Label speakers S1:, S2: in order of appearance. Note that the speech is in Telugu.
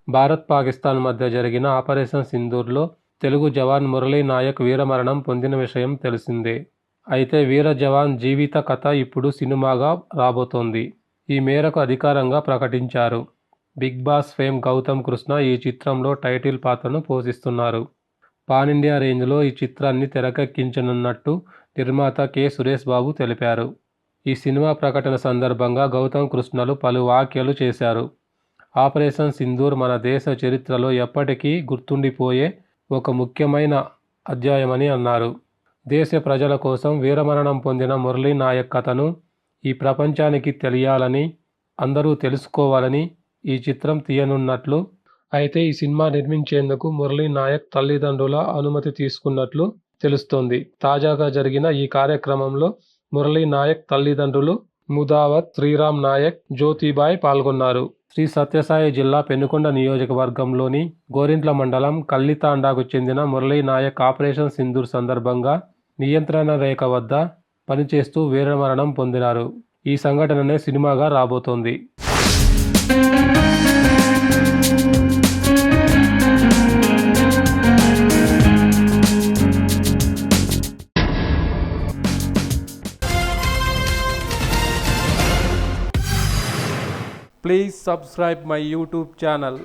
S1: భారత్ పాకిస్తాన్ మధ్య జరిగిన ఆపరేషన్ సింధూర్లో తెలుగు జవాన్ మురళీ నాయక్ వీరమరణం పొందిన విషయం తెలిసిందే. అయితే వీర జవాన్ జీవిత కథ ఇప్పుడు సినిమాగా రాబోతోంది. ఈ మేరకు అధికారంగా ప్రకటించారు. Bigg Boss fame Gautham Krishna ఈ చిత్రంలో టైటిల్ పాత్రను పోషిస్తున్నారు. పాన్ ఇండియా రేంజ్లో ఈ చిత్రాన్ని తెరకెక్కించనున్నట్టు నిర్మాత కె. సురేష్ బాబు తెలిపారు. ఈ సినిమా ప్రకటన సందర్భంగా గౌతమ్ కృష్ణలు పలు వ్యాఖ్యలు చేశారు. ఆపరేషన్ సింధూర్ మన దేశ చరిత్రలో ఎప్పటికీ గుర్తుండిపోయే ఒక ముఖ్యమైన అధ్యాయమని అన్నారు. దేశ ప్రజల కోసం వీరమరణం పొందిన మురళీ నాయక్ కథను ఈ ప్రపంచానికి తెలియాలని, అందరూ తెలుసుకోవాలని ఈ చిత్రం తీయనున్నట్లు, అయితే ఈ సినిమా నిర్మించేందుకు మురళీ నాయక్ తల్లిదండ్రుల అనుమతి తీసుకున్నట్లు తెలుస్తోంది. తాజాగా జరిగిన ఈ కార్యక్రమంలో మురళీ నాయక్ తల్లిదండ్రులు ముదావత్, శ్రీరామ్ నాయక్, జ్యోతిబాయ్ పాల్గొన్నారు. శ్రీ సత్యసాయి జిల్లా పెనుకొండ నియోజకవర్గంలోని గోరింట్ల మండలం కల్లితాండాకు చెందిన మురళీ నాయక్ ఆపరేషన్ సింధూర్ సందర్భంగా నియంత్రణ రేఖ వద్ద పనిచేస్తూ వీరమరణం పొందినారు. ఈ సంఘటననే సినిమాగా రాబోతోంది. Please subscribe my YouTube channel.